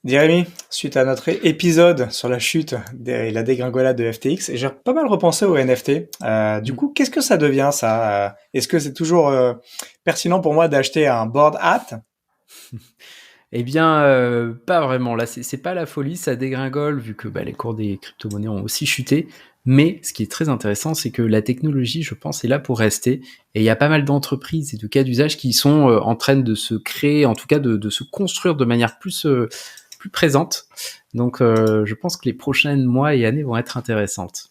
Jérémy, suite à notre épisode sur la chute et la dégringolade de FTX, j'ai pas mal repensé aux NFT. Du Mm. coup, qu'est-ce que ça devient ça? Est-ce que c'est toujours pertinent pour moi d'acheter un board apt? Eh bien, pas vraiment. Là, c'est pas la folie, ça dégringole vu que les cours des crypto-monnaies ont aussi chuté. Mais ce qui est très intéressant, c'est que la technologie, je pense, est là pour rester. Et il y a pas mal d'entreprises et de cas d'usage qui sont en train de se créer, en tout cas de se construire de manière plus présente. Donc, je pense que les prochains mois et années vont être intéressantes.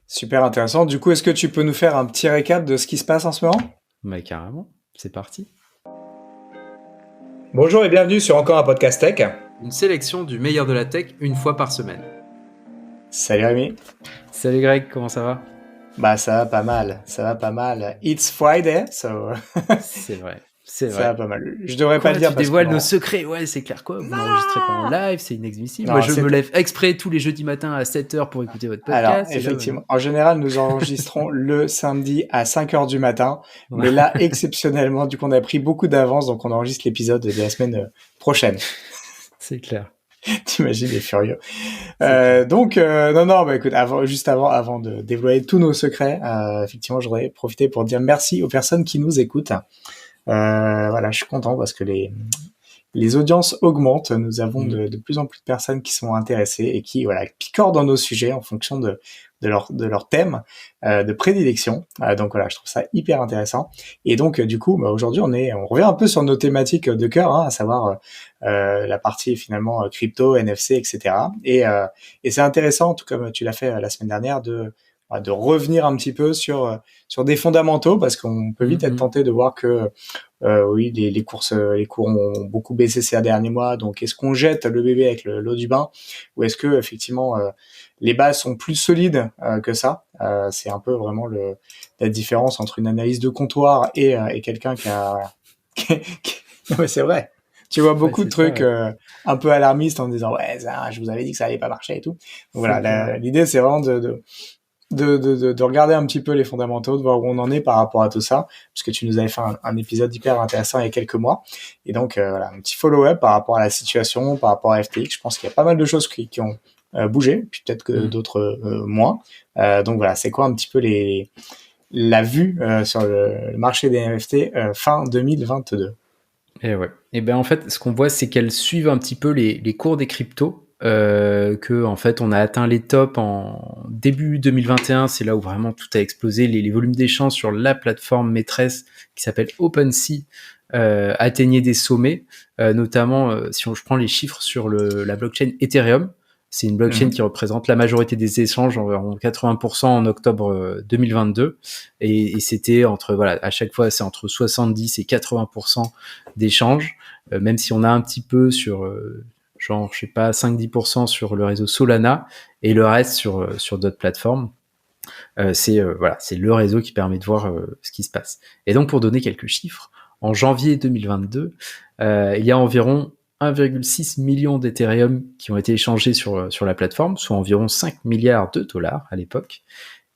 Super intéressant. Du coup, est-ce que tu peux nous faire un petit récap de ce qui se passe en ce moment? Mais carrément, c'est parti. Bonjour et bienvenue sur encore un podcast tech. Une sélection du meilleur de la tech une fois par semaine. Salut Rémi. Salut Greg, comment ça va? Bah ça va pas mal, ça va pas mal. It's Friday, so C'est vrai, c'est ça va vrai. pas mal. Je devrais pas Quoi, le tu dire parce que dévoiles nos bon. secrets? Ouais, c'est clair. Quoi, vous n'enregistrez pas en Non, live, c'est inadmissible. Moi, non, je me c'est lève exprès tous les jeudis matins à 7h pour écouter votre Alors, podcast. Et là, effectivement, en général, nous enregistrons le samedi à 5 heures du matin. ouais, Mais là, exceptionnellement, du coup, on a pris beaucoup d'avance, donc on enregistre l'épisode de la semaine prochaine. c'est clair. T'imagines les furieux. C'est clair. Non, bah écoute, avant de dévoiler tous nos secrets, effectivement, j'aurais profité pour dire merci aux personnes qui nous écoutent. Voilà, je suis content parce que les audiences augmentent. Nous avons Mm. de plus en plus de personnes qui sont intéressées et qui voilà picorent dans nos sujets en fonction de leur thème de prédilection. Donc voilà, je trouve ça hyper intéressant. Et donc du coup, bah, aujourd'hui, on revient un peu sur nos thématiques de cœur, hein, à savoir la partie finalement crypto, NFC, etc. Et c'est intéressant, tout comme tu l'as fait la semaine dernière, de revenir un petit peu sur des fondamentaux parce qu'on peut vite être Mm, tenté de voir que oui, les cours ont beaucoup baissé ces derniers mois. Donc, est-ce qu'on jette le bébé avec l'eau du bain, ou est-ce que effectivement les bases sont plus solides que ça? C'est un peu vraiment la différence entre une analyse de comptoir et quelqu'un qui a. Non, mais c'est vrai. Tu vois ouais, beaucoup de c'est ça, trucs ouais. un peu alarmistes en disant ouais, ça, je vous avais dit que ça allait pas marcher et tout. Donc C'est voilà, clair, ouais. l'idée c'est vraiment de regarder un petit peu les fondamentaux, de voir où on en est par rapport à tout ça, puisque tu nous avais fait un épisode hyper intéressant il y a quelques mois. Et donc, voilà, un petit follow-up par rapport à la situation, par rapport à FTX. Je pense qu'il y a pas mal de choses qui ont bougé, puis peut-être que Mm. d'autres moins. Donc voilà, c'est quoi un petit peu la vue sur le marché des NFT fin 2022? Et ouais. Et ben en fait, ce qu'on voit, c'est qu'elles suivent un petit peu les cours des cryptos. Que en fait, on a atteint les tops en début 2021. C'est là où vraiment tout a explosé. Les volumes d'échanges sur la plateforme maîtresse qui s'appelle OpenSea atteignaient des sommets. Notamment, si je prends les chiffres sur la blockchain Ethereum, c'est une blockchain Mhm. qui représente la majorité des échanges, environ 80% en octobre 2022. Et c'était à chaque fois, c'est entre 70 et 80% d'échanges, même si on a un petit peu sur, genre, je sais pas, 5-10% sur le réseau Solana et le reste sur d'autres plateformes. C'est le réseau qui permet de voir ce qui se passe. Et donc, pour donner quelques chiffres, en janvier 2022, il y a environ 1,6 million d'Ethereum qui ont été échangés sur la plateforme, soit environ 5 milliards de dollars à l'époque.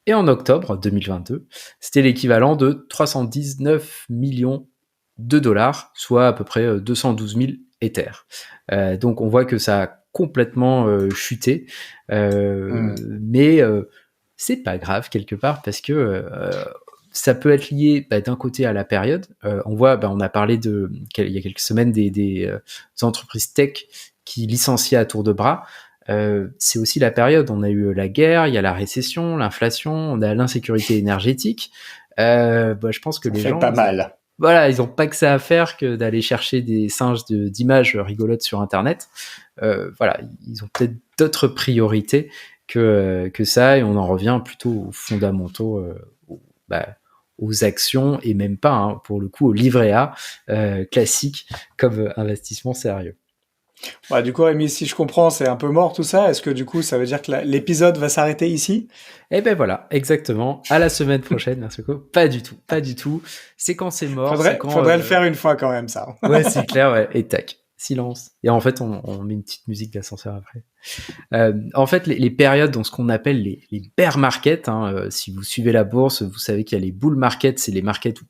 Et en octobre 2022, c'était l'équivalent de 319 millions de dollars, soit à peu près 212 000 Ethers. Donc on voit que ça a complètement chuté, Mhm. mais c'est pas grave quelque part parce que ça peut être lié d'un côté à la période. On voit, on a parlé il y a quelques semaines des entreprises tech qui licenciaient à tour de bras. C'est aussi la période. On a eu la guerre, il y a la récession, l'inflation, on a l'insécurité énergétique. Je pense que Ça les fait gens, pas mal. ils ont pas que ça à faire que d'aller chercher des singes d'images rigolotes sur Internet. Ils ont peut-être d'autres priorités que ça, et on en revient plutôt aux fondamentaux, aux, bah, aux actions, et même pas, hein, pour le coup, au livret A classique comme investissement sérieux. Bah, du coup, Rémi, si je comprends, c'est un peu mort tout ça. Est-ce que du coup, ça veut dire que l'épisode va s'arrêter ici? Et ben voilà, exactement. À la semaine prochaine, merci beaucoup. Pas du tout, pas du tout. C'est quand c'est mort, c'est quand. Faudrait le faire une fois quand même, ça. Ouais, c'est clair, ouais. Et tac, silence. Et en fait, on met une petite musique d'ascenseur après. En fait, les périodes, dans ce qu'on appelle les bear markets, hein, si vous suivez la bourse, vous savez qu'il y a les bull markets, c'est les markets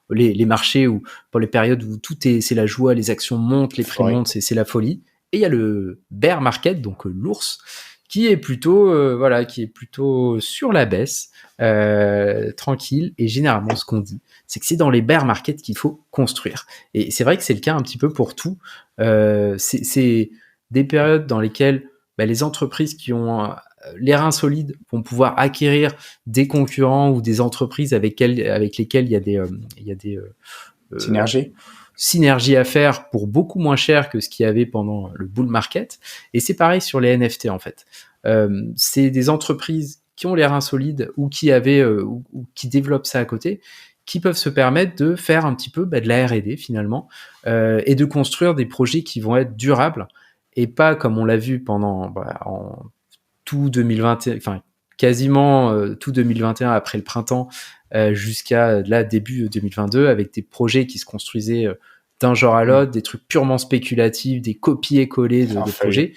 les marchés où, pour les périodes où c'est la joie, les actions montent, les prix Euphorie. montent, c'est la folie. Et il y a le bear market, donc l'ours, qui est plutôt sur la baisse, tranquille. Et généralement, ce qu'on dit, c'est que c'est dans les bear markets qu'il faut construire. Et c'est vrai que c'est le cas un petit peu pour tout. C'est des périodes dans lesquelles les entreprises qui ont les reins solides vont pouvoir acquérir des concurrents ou des entreprises avec lesquelles il y a des synergies à faire pour beaucoup moins cher que ce qu'il y avait pendant le bull market. Et c'est pareil sur les NFT en fait. C'est des entreprises qui ont les reins solides ou qui qui développent ça à côté, qui peuvent se permettre de faire un petit peu de la R&D finalement, et de construire des projets qui vont être durables et pas comme on l'a vu pendant en tout 2021, enfin quasiment tout 2021 après le printemps, jusqu'à là début 2022, avec des projets qui se construisaient d'un genre à l'autre, des trucs purement spéculatifs, des copier-coller de projets,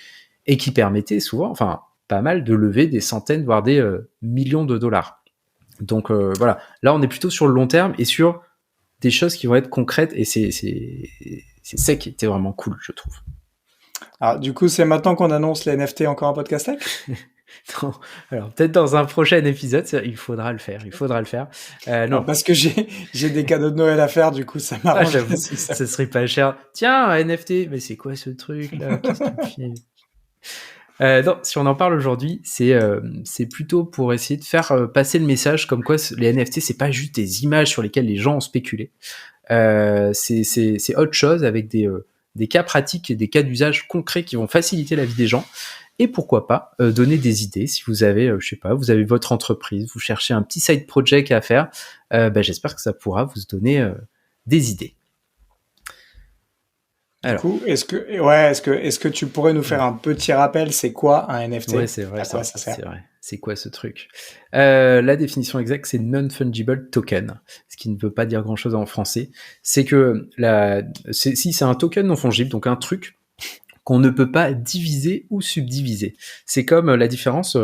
et qui permettaient souvent, enfin pas mal, de lever des centaines voire des millions de dollars. Donc voilà, là on est plutôt sur le long terme et sur des choses qui vont être concrètes, et c'est ça qui était vraiment cool, je trouve. Alors, du coup, c'est maintenant qu'on annonce les NFT encore un podcast tech? Non. Alors, peut-être dans un prochain épisode, il faudra le faire. Non. Parce que j'ai des cadeaux de Noël à faire, du coup, ça m'arrange. J'avoue, ça serait pas cher. Tiens, un NFT, mais c'est quoi ce truc là? Qu'est-ce que tu fais? Non, si on en parle aujourd'hui, c'est plutôt pour essayer de faire passer le message comme quoi les NFT, c'est pas juste des images sur lesquelles les gens ont spéculé. C'est autre chose, avec des cas pratiques et des cas d'usage concrets qui vont faciliter la vie des gens. Et pourquoi pas donner des idées si vous avez, je sais pas, vous avez votre entreprise, vous cherchez un petit side project à faire, j'espère que ça pourra vous donner des idées. Alors. Du coup, est-ce que tu pourrais nous faire un petit rappel, c'est quoi un NFT? Ouais, c'est vrai, ça sert. C'est vrai. C'est quoi ce truc? La définition exacte, c'est non-fungible token, ce qui ne veut pas dire grand-chose en français. C'est que c'est un token non fungible, donc un truc qu'on ne peut pas diviser ou subdiviser. C'est comme la différence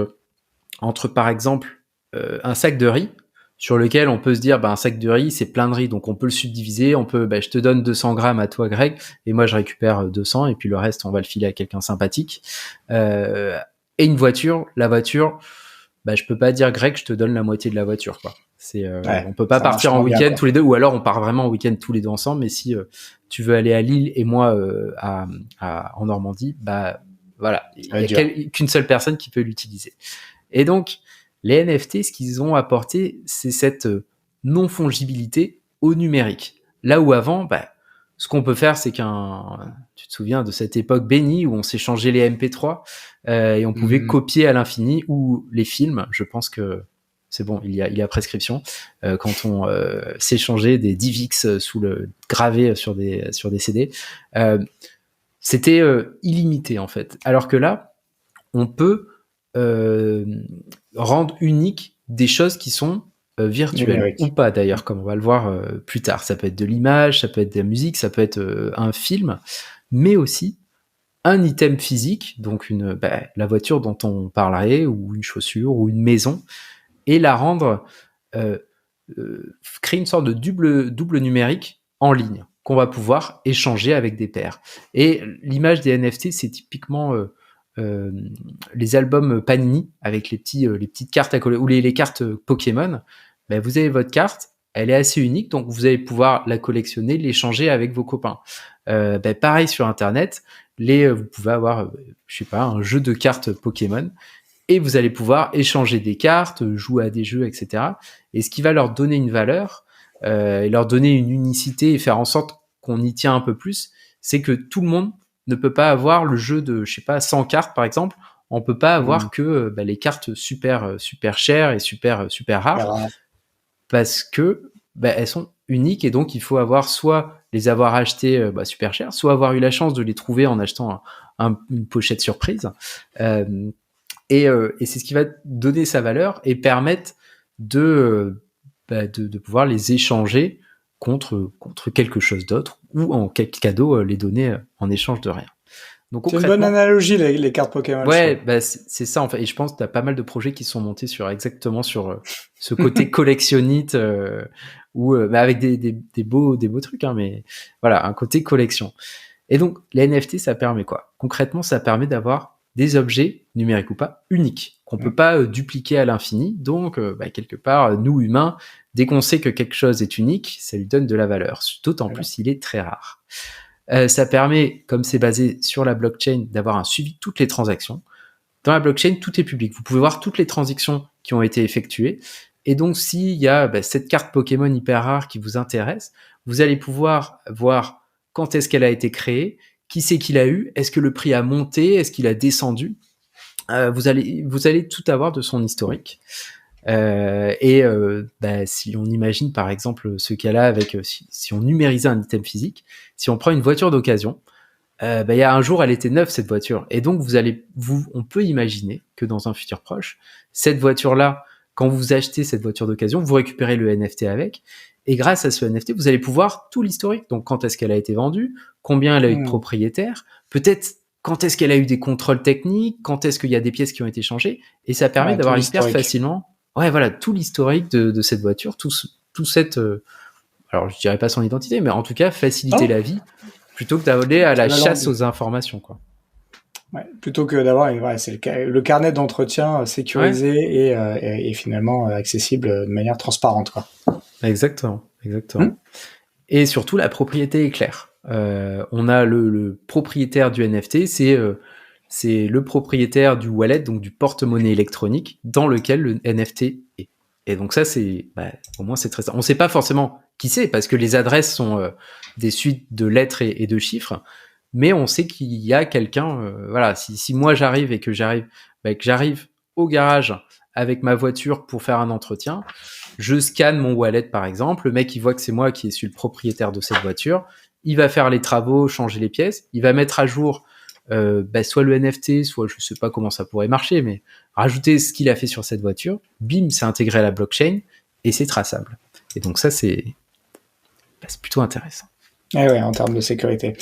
entre, par exemple, un sac de riz, sur lequel on peut se dire, un sac de riz, c'est plein de riz, donc on peut le subdiviser, on peut, je te donne 200 grammes à toi, Greg, et moi je récupère 200, et puis le reste, on va le filer à quelqu'un sympathique. Et une voiture, la voiture, je peux pas dire, Greg, je te donne la moitié de la voiture, quoi. On peut pas partir en week-end tous les deux, ou alors on part vraiment en week-end tous les deux ensemble, mais si tu veux aller à Lille et moi en Normandie, voilà, il y a qu'une seule personne qui peut l'utiliser. Et donc, les NFT, ce qu'ils ont apporté, c'est cette non-fongibilité au numérique. Là où avant, ce qu'on peut faire, c'est tu te souviens de cette époque bénie où on s'échangeait les MP3 et on pouvait copier à l'infini, ou les films. Je pense que c'est bon, il y a prescription. Quand on s'échangeait des DivX gravés sur des CD, c'était illimité en fait. Alors que là, on peut rendre unique des choses qui sont virtuelles ou pas d'ailleurs, comme on va le voir plus tard. Ça peut être de l'image, ça peut être de la musique, ça peut être un film, mais aussi un item physique, donc la voiture dont on parlerait, ou une chaussure, ou une maison, et la rendre créer une sorte de double numérique en ligne qu'on va pouvoir échanger avec des pairs. Et l'image des NFT, c'est typiquement les albums Panini avec les petites cartes à coller, ou les cartes Pokémon. Vous avez votre carte, elle est assez unique, donc vous allez pouvoir la collectionner, l'échanger avec vos copains. Pareil sur Internet, vous pouvez avoir, je sais pas, un jeu de cartes Pokémon, et vous allez pouvoir échanger des cartes, jouer à des jeux, etc. Et ce qui va leur donner une valeur, et leur donner une unicité, et faire en sorte qu'on y tient un peu plus, c'est que tout le monde ne peut pas avoir le jeu de, je sais pas, 100 cartes par exemple. On peut pas avoir que les cartes super chères et super rares, parce que elles sont uniques, et donc il faut soit les avoir achetées super chères, soit avoir eu la chance de les trouver en achetant une pochette surprise. Et c'est ce qui va donner sa valeur et permettre de pouvoir les échanger contre quelque chose d'autre, ou en quelque cadeau les donner en échange de rien. Donc, c'est une bonne analogie, les cartes Pokémon. Ouais, c'est ça en fait. Et je pense que tu as pas mal de projets qui sont montés exactement sur ce côté collectionnite, avec des beaux trucs, hein, mais voilà, un côté collection. Et donc, les NFT, ça permet quoi? Concrètement, ça permet d'avoir des objets, numériques ou pas, uniques, qu'on peut pas dupliquer à l'infini. Donc, quelque part, nous, humains, dès qu'on sait que quelque chose est unique, ça lui donne de la valeur. D'autant plus s'il est très rare. Ça permet, comme c'est basé sur la blockchain, d'avoir un suivi de toutes les transactions. Dans la blockchain, tout est public. Vous pouvez voir toutes les transactions qui ont été effectuées. Et donc, s'il y a cette carte Pokémon hyper rare qui vous intéresse, vous allez pouvoir voir quand est-ce qu'elle a été créée, qui c'est qui l'a eu, est-ce que le prix a monté, est-ce qu'il a descendu. Vous allez tout avoir de son historique. Si on imagine par exemple ce cas-là avec si on numérisait un item physique, si on prend une voiture d'occasion, il y a un jour elle était neuve cette voiture, et donc on peut imaginer que dans un futur proche, cette voiture-là, quand vous achetez cette voiture d'occasion, vous récupérez le NFT avec, et grâce à ce NFT, vous allez pouvoir tout l'historique. Donc quand est-ce qu'elle a été vendue, combien elle a eu de propriétaires, peut-être quand est-ce qu'elle a eu des contrôles techniques, quand est-ce qu'il y a des pièces qui ont été changées, et ça permet d'avoir hyper facilement tout l'historique de cette voiture, tout cette alors je dirais pas son identité, mais en tout cas faciliter la vie plutôt que d'aller à la chasse aux informations, quoi. Ouais, plutôt que d'avoir c'est le carnet d'entretien sécurisé et finalement accessible de manière transparente, quoi. Exactement. Et surtout la propriété est claire. On a le propriétaire du NFT, c'est le propriétaire du wallet, donc du porte-monnaie électronique dans lequel le NFT est. Et donc ça, au moins c'est très simple. On ne sait pas forcément qui c'est, parce que les adresses sont des suites de lettres et de chiffres, mais on sait qu'il y a quelqu'un. Si moi j'arrive et que j'arrive au garage avec ma voiture pour faire un entretien, je scanne mon wallet par exemple, le mec il voit que c'est moi qui suis le propriétaire de cette voiture, il va faire les travaux, changer les pièces, il va mettre à jour soit le NFT, soit je sais pas comment ça pourrait marcher, mais rajouter ce qu'il a fait sur cette voiture, bim, c'est intégré à la blockchain et c'est traçable. Et donc ça c'est plutôt intéressant. En termes de sécurité.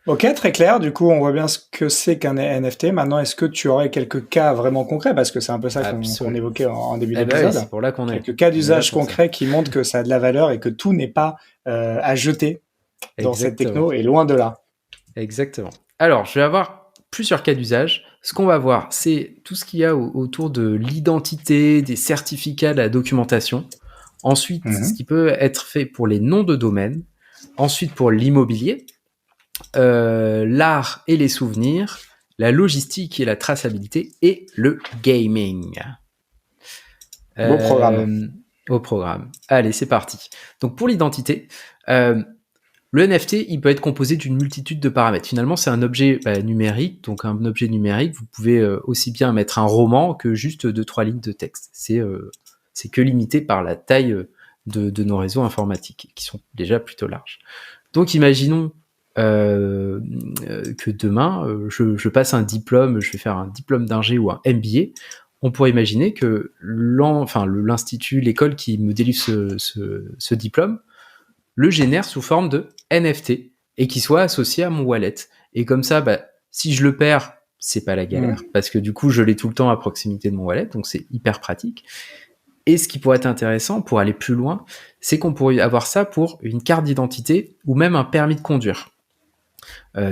Ok, très clair. Du coup, on voit bien ce que c'est qu'un NFT. Maintenant, est-ce que tu aurais quelques cas vraiment concrets, parce que c'est un peu ça qu'on évoquait en début d'épisode. C'est pour là qu'on est. Quelques cas d'usage concrets qui montrent que ça a de la valeur et que tout n'est pas à jeter dans cette techno, et loin de là. Exactement. Alors, je vais avoir plusieurs cas d'usage. Ce qu'on va voir, c'est tout ce qu'il y a autour de l'identité, des certificats, de la documentation. Ensuite, ce qui peut être fait pour les noms de domaine. Ensuite, pour l'immobilier. L'art et les souvenirs, la logistique et la traçabilité, et le gaming. Au programme. Allez, c'est parti. Donc pour l'identité, le NFT, il peut être composé d'une multitude de paramètres. Finalement, c'est un objet numérique. Donc un objet numérique, vous pouvez aussi bien mettre un roman que juste 2-3 lignes de texte. C'est que limité par la taille de nos réseaux informatiques, qui sont déjà plutôt larges. Donc imaginons que demain, je passe un diplôme, je vais faire un diplôme d'ingé ou un MBA. On pourrait imaginer que l'institut, l'école qui me délivre ce diplôme, le génère sous forme de NFT et qui soit associé à mon wallet. Et comme ça, si je le perds, c'est pas la galère, parce que du coup, je l'ai tout le temps à proximité de mon wallet, donc c'est hyper pratique. Et ce qui pourrait être intéressant pour aller plus loin, c'est qu'on pourrait avoir ça pour une carte d'identité ou même un permis de conduire.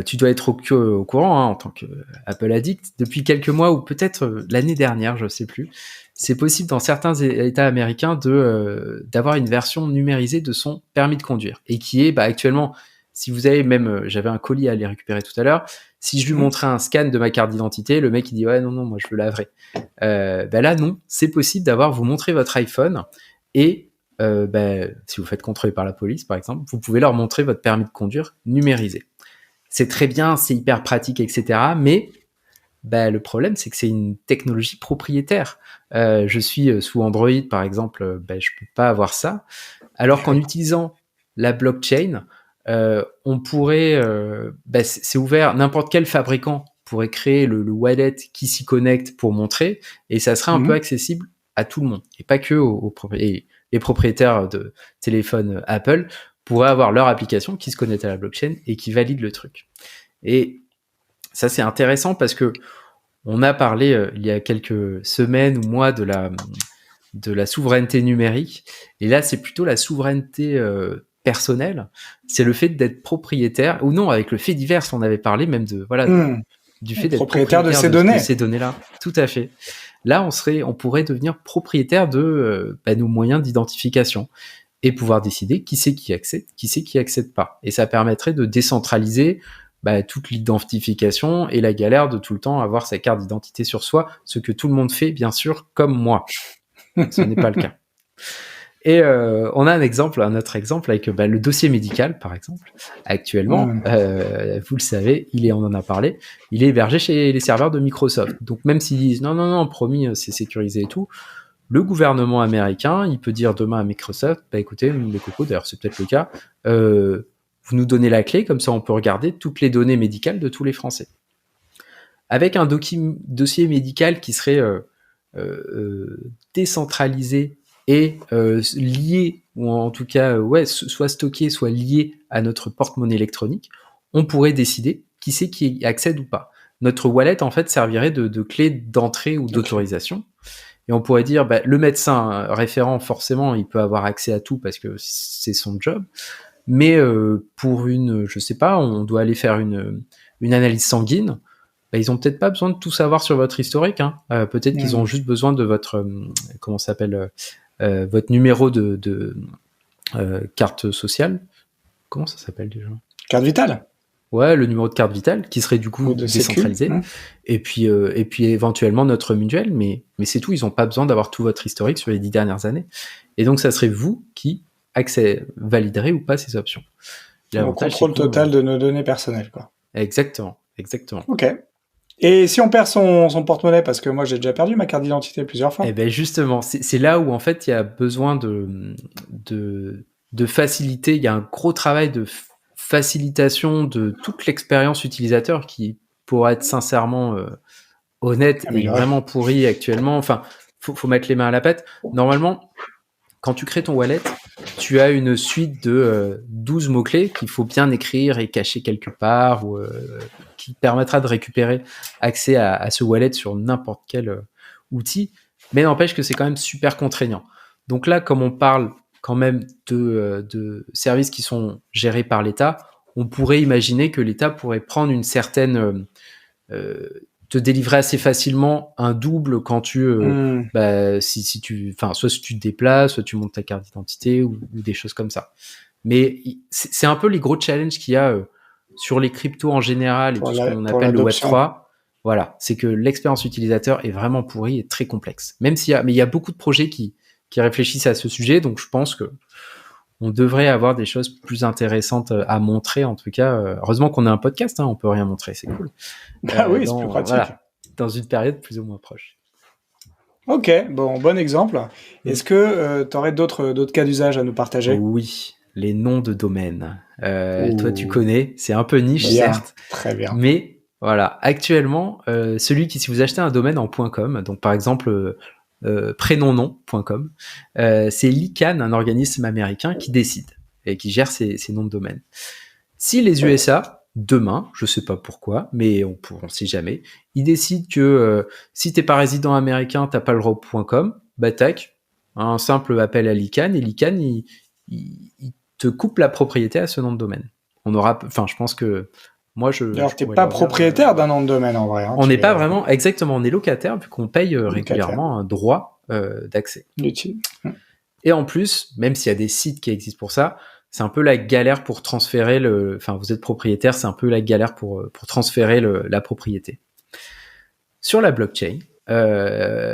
Tu dois être au courant en tant qu'Apple addict. Depuis quelques mois ou peut-être l'année dernière, je sais plus, c'est possible dans certains États américains d'avoir une version numérisée de son permis de conduire, et qui est actuellement, si vous avez j'avais un colis à aller récupérer tout à l'heure, si je lui montrais un scan de ma carte d'identité, le mec il dit ouais non moi je veux la vraie. Là non, c'est possible vous montrez votre iPhone et si vous faites contrôler par la police par exemple, vous pouvez leur montrer votre permis de conduire numérisé. C'est très bien, c'est hyper pratique, etc. Mais le problème, c'est que c'est une technologie propriétaire. Je suis sous Android, par exemple, je peux pas avoir ça. Alors qu'en utilisant la blockchain, on pourrait, c'est ouvert, n'importe quel fabricant pourrait créer le wallet qui s'y connecte pour montrer, et ça serait un peu accessible à tout le monde, et pas que les propriétaires de téléphones Apple pourraient avoir leur application qui se connecte à la blockchain et qui valide le truc. Et ça, c'est intéressant parce que on a parlé il y a quelques semaines ou mois de la souveraineté numérique. Et là, c'est plutôt la souveraineté personnel, c'est le fait d'être propriétaire, ou non, avec le fait divers, on avait parlé même de, voilà, du fait d'être propriétaire de ces données. De ces données-là. Tout à fait. Là, on pourrait devenir propriétaire de nos moyens d'identification et pouvoir décider qui c'est qui accède pas. Et ça permettrait de décentraliser toute l'identification et la galère de tout le temps avoir sa carte d'identité sur soi, ce que tout le monde fait, bien sûr, comme moi. Ce n'est pas le cas. Et on a un autre exemple avec le dossier médical, par exemple. Actuellement, vous le savez, on en a parlé, il est hébergé chez les serveurs de Microsoft. Donc même s'ils disent non, promis, c'est sécurisé et tout, le gouvernement américain, il peut dire demain à Microsoft, écoutez, les cocos, d'ailleurs c'est peut-être le cas, vous nous donnez la clé, comme ça on peut regarder toutes les données médicales de tous les Français. Avec un dossier médical qui serait décentralisé et lié, ou en tout cas soit stocké, soit lié à notre porte-monnaie électronique, on pourrait décider qui c'est qui accède ou pas. Notre wallet en fait servirait de clé d'entrée ou d'autorisation. Et on pourrait dire, le médecin référent, forcément, il peut avoir accès à tout parce que c'est son job. Mais pour je sais pas, on doit aller faire une analyse sanguine, ils ont peut-être pas besoin de tout savoir sur votre historique. Peut-être qu'ils ont juste besoin de votre, votre numéro de carte sociale. Comment ça s'appelle déjà ? Carte vitale. Ouais, le numéro de carte vitale qui serait du coup décentralisé. Et puis éventuellement notre mutuelle, mais c'est tout. Ils n'ont pas besoin d'avoir tout votre historique sur les 10 dernières années. Et donc ça serait vous qui validerez ou pas ces options. Le contrôle total de nos données personnelles, quoi. Exactement. Ok. Et si on perd son porte-monnaie, parce que moi j'ai déjà perdu ma carte d'identité plusieurs fois. Eh ben justement, c'est là où en fait il y a besoin de faciliter. Il y a un gros travail de facilitation de toute l'expérience utilisateur qui, pour être sincèrement honnête, est vraiment pourrie actuellement. Enfin, faut mettre les mains à la pâte. Normalement, quand tu crées ton wallet, tu as une suite de 12 mots-clés qu'il faut bien écrire et cacher quelque part, ou qui permettra de récupérer accès à ce wallet sur n'importe quel outil. Mais n'empêche que c'est quand même super contraignant. Donc là, comme on parle quand même de services qui sont gérés par l'État, on pourrait imaginer que l'État pourrait prendre une certaine... te délivrer assez facilement un double quand tu si tu te déplaces, soit tu montes ta carte d'identité ou des choses comme ça. Mais c'est un peu les gros challenges qu'il y a sur les cryptos en général et tout ce qu'on appelle le Web3. Voilà, c'est que l'expérience utilisateur est vraiment pourrie et très complexe. Mais il y a beaucoup de projets qui réfléchissent à ce sujet, donc je pense que on devrait avoir des choses plus intéressantes à montrer, en tout cas. Heureusement qu'on a un podcast, on peut rien montrer, c'est cool. Oui, c'est plus pratique. Voilà, dans une période plus ou moins proche. Ok, bon exemple. Est-ce que tu aurais d'autres cas d'usage à nous partager ? Oui, les noms de domaine. Toi, tu connais, c'est un peu niche, certes. Très bien. Mais voilà, actuellement, si vous achetez un domaine en .com, donc par exemple... prénomnom.com, c'est l'ICANN, un organisme américain qui décide et qui gère ces noms de domaine. Si les USA, demain, je sais pas pourquoi, mais on sait jamais, ils décident que si t'es pas résident américain, t'as pas le droit au .com, tac, un simple appel à l'ICANN, et l'ICANN, il te coupe la propriété à ce nom de domaine. Je pense que alors, t'es pas propriétaire d'un nom de domaine, en vrai. On n'est pas vraiment, exactement, on est locataire, vu qu'on paye régulièrement un droit d'accès. Utile. Et en plus, même s'il y a des sites qui existent pour ça, c'est un peu la galère pour transférer vous êtes propriétaire, c'est un peu la galère pour transférer la propriété. Sur la blockchain,